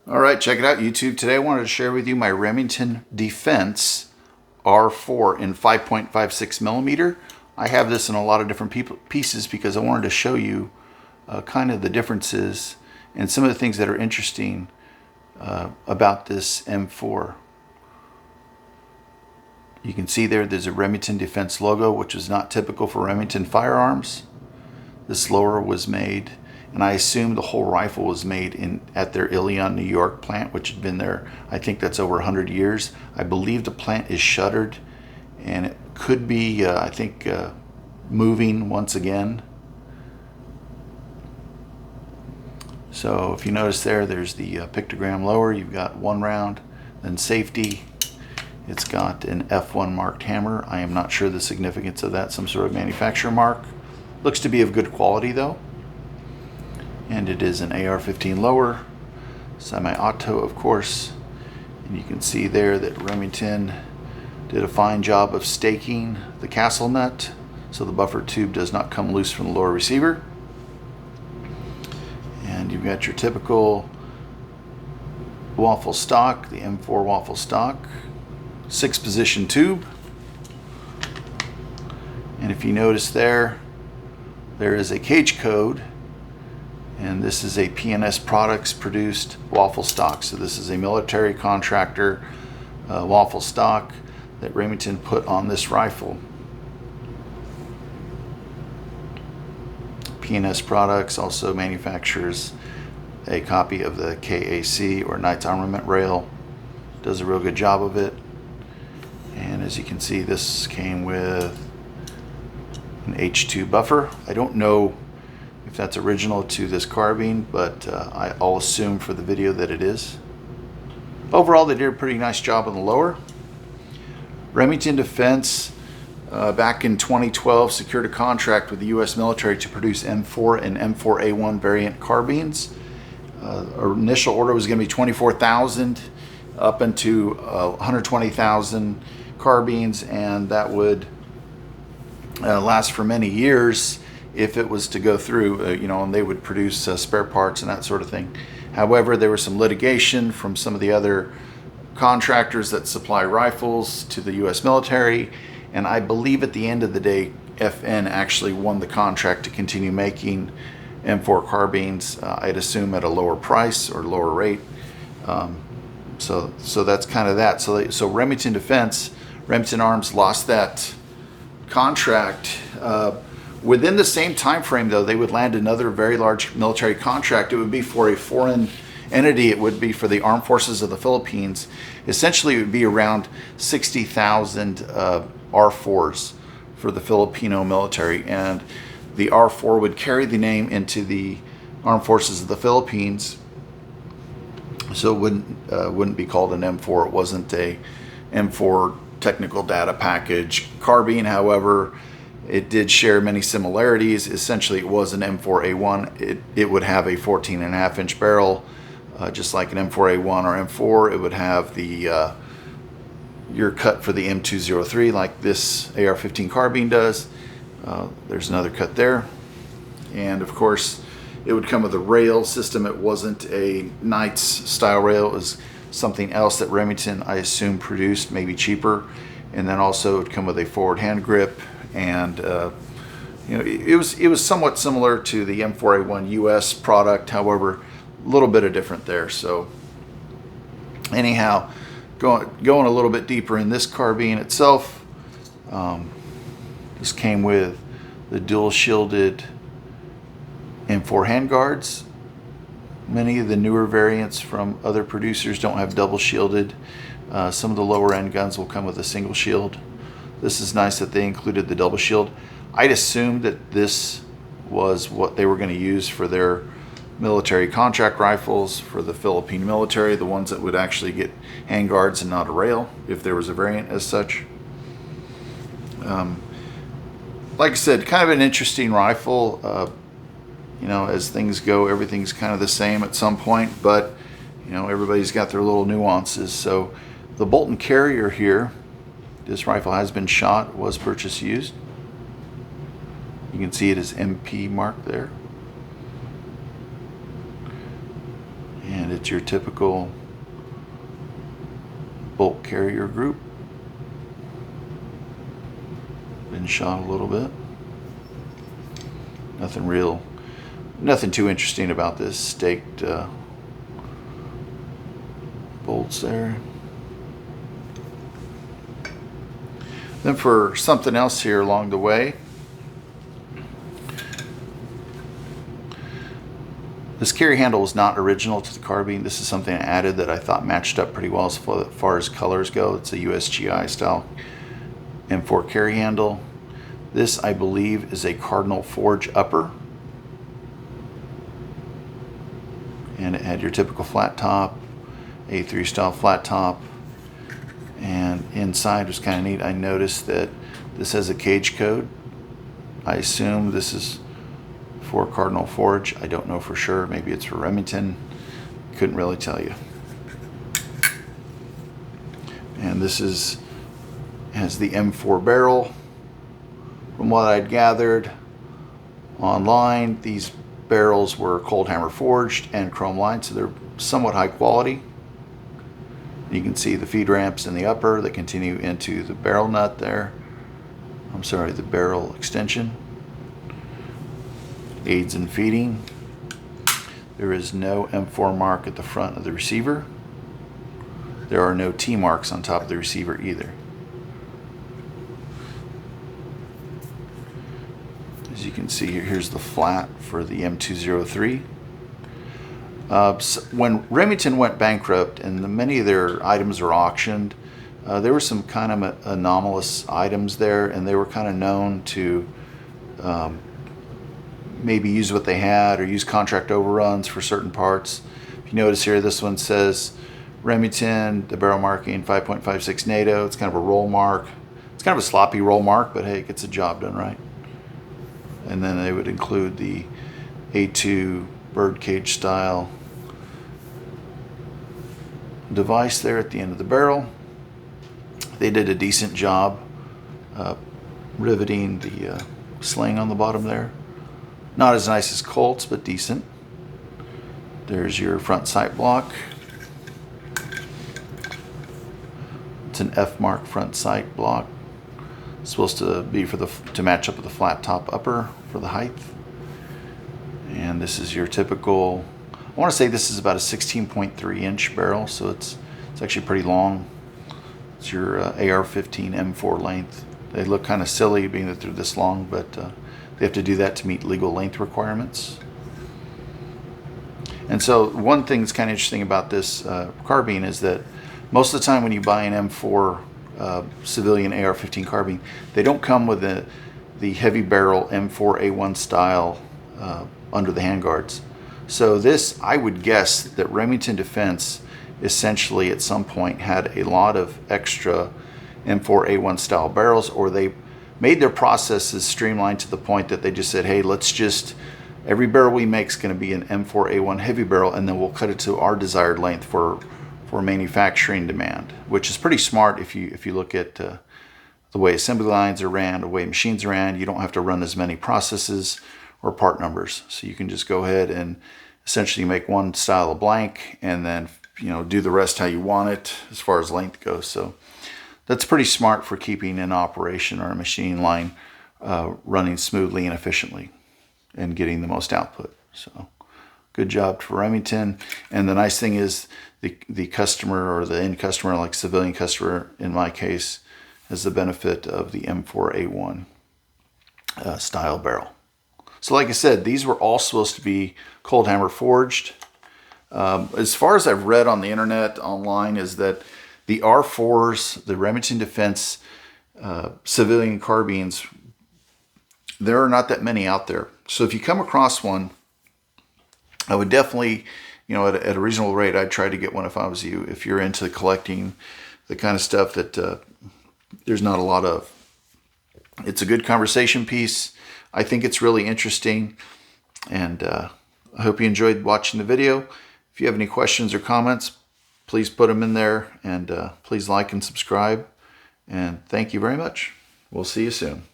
All right, check it out, YouTube. Today I wanted to share with you my Remington Defense R4 in 5.56 millimeter. I have this in a lot of different pieces because I wanted to show you kind of the differences and some of the things that are interesting about this M4. You can see there's a Remington Defense logo, which is not typical for Remington firearms. This lower was made, and I assume the whole rifle was made at their Ilion, New York plant, which had been there, I think that's over 100 years. I believe the plant is shuttered, and it could be, I think, moving once again. So if you notice there's the pictogram lower. You've got one round, then safety. It's got an F1 marked hammer. I am not sure the significance of that, some sort of manufacturer mark. Looks to be of good quality though. And it is an AR-15 lower, semi-auto of course. And you can see there that Remington did a fine job of staking the castle nut so the buffer tube does not come loose from the lower receiver. And you've got your typical Waffle Stock, the M4 Waffle Stock, 6-position tube. And if you notice there is a cage code, and this is a PNS Products produced Waffle Stock. So this is a military contractor Waffle Stock that Remington put on this rifle. PNS Products also manufactures a copy of the KAC, or Knight's Armament Rail. Does a real good job of it. And as you can see, this came with an H2 buffer. I don't know if that's original to this carbine, but I'll assume for the video that it is. Overall, they did a pretty nice job on the lower. Remington Defense back in 2012 secured a contract with the U.S. military to produce M4 and M4A1 variant carbines. Our initial order was going to be 24,000 up into 120,000 carbines, and that would last for many years if it was to go through, and they would produce spare parts and that sort of thing. However, there was some litigation from some of the other contractors that supply rifles to the U.S. military, and I believe at the end of the day, FN actually won the contract to continue making M4 carbines, I'd assume at a lower price or lower rate. So that's kind of that. So Remington Defense, Remington Arms lost that contract. Within the same time frame, though, they would land another very large military contract. It would be for a foreign entity. It would be for the Armed Forces of the Philippines. Essentially, it would be around 60,000 R4s for the Filipino military, and the R4 would carry the name into the Armed Forces of the Philippines. So it wouldn't be called an M4. It wasn't a M4 technical data package carbine. However, it did share many similarities. Essentially, it was an M4A1. It would have a 14.5-inch barrel, just like an M4A1 or M4. It would have the your cut for the M203, like this AR-15 carbine does. There's another cut there, and of course, it would come with a rail system. It wasn't a Knight's style rail. It was something else that Remington, I assume, produced, maybe cheaper. And then also it would come with a forward hand grip. And it was somewhat similar to the M4A1 US product, however, a little bit of different there. So anyhow, going a little bit deeper in this carbine itself, this came with the dual shielded M4 handguards. Many of the newer variants from other producers don't have double shielded. Some of the lower end guns will come with a single shield. This is nice that they included the double shield. I'd assumed that this was what they were going to use for their military contract rifles for the Philippine military, the ones that would actually get handguards and not a rail, if there was a variant as such. Like I said, kind of an interesting rifle. As things go, everything's kind of the same at some point, but everybody's got their little nuances. So the Bolton Carrier here, this rifle has been shot, was purchased used. You can see it is MP marked there. And it's your typical Bolton Carrier group. Been shot a little bit. Nothing too interesting about this staked bolts there. Then for something else here along the way, this carry handle was not original to the carbine. This is something I added that I thought matched up pretty well as far as colors go. It's a USGI style M4 carry handle. This, I believe, is a Cardinal Forge upper. And it had your typical flat top, A3 style flat top. And inside was kind of neat. I noticed that this has a cage code. I assume this is for Cardinal Forge. I don't know for sure. Maybe it's for Remington. Couldn't really tell you. And this has the M4 barrel. From what I'd gathered online, these barrels were cold hammer forged and chrome lined, so they're somewhat high quality. You can see the feed ramps in the upper that continue into the barrel nut there. I'm sorry, the barrel extension. Aids in feeding. There is no M4 mark at the front of the receiver. There are no T marks on top of the receiver either. As you can see here, here's the flat for the M203. So when Remington went bankrupt and many of their items were auctioned, there were some kind of anomalous items there, and they were kind of known to maybe use what they had or use contract overruns for certain parts. If you notice here, this one says Remington, the barrel marking 5.56 NATO. It's kind of a roll mark. It's kind of a sloppy roll mark, but hey, it gets the job done right. And then they would include the A2 birdcage style device there at the end of the barrel. They did a decent job riveting the sling on the bottom there. Not as nice as Colt's, but decent. There's your front sight block. It's an F mark front sight block. It's supposed to be to match up with the flat top upper for the height. And this is your typical, I want to say this is about a 16.3 inch barrel, so it's actually pretty long. It's your AR-15 M4 length. They look kind of silly being that they're this long, but they have to do that to meet legal length requirements. And so one thing that's kind of interesting about this carbine is that most of the time when you buy an M4 civilian AR-15 carbine, they don't come with the heavy barrel M4A1 style under the handguards. So this, I would guess that Remington Defense essentially at some point had a lot of extra M4A1 style barrels, or they made their processes streamlined to the point that they just said, hey, every barrel we make is going to be an M4A1 heavy barrel, and then we'll cut it to our desired length for manufacturing demand, which is pretty smart if you look at the way assembly lines are ran, the way machines are ran. You don't have to run as many processes or part numbers, so you can just go ahead and essentially make one style of blank and then do the rest how you want it as far as length goes. So that's pretty smart for keeping an operation or a machine line running smoothly and efficiently and getting the most output. So good job for Remington. And the nice thing is the customer or the end customer, like civilian customer in my case, has the benefit of the M4A1 style barrel. So like I said, these were all supposed to be cold hammer forged. As far as I've read on the internet online is that the R4s, the Remington Defense civilian carbines, there are not that many out there. So if you come across one, I would definitely, at a reasonable rate, I'd try to get one if I was you. If you're into collecting the kind of stuff that there's not a lot of. It's a good conversation piece. I think it's really interesting, and I hope you enjoyed watching the video. If you have any questions or comments, please put them in there, and please like and subscribe. And thank you very much. We'll see you soon.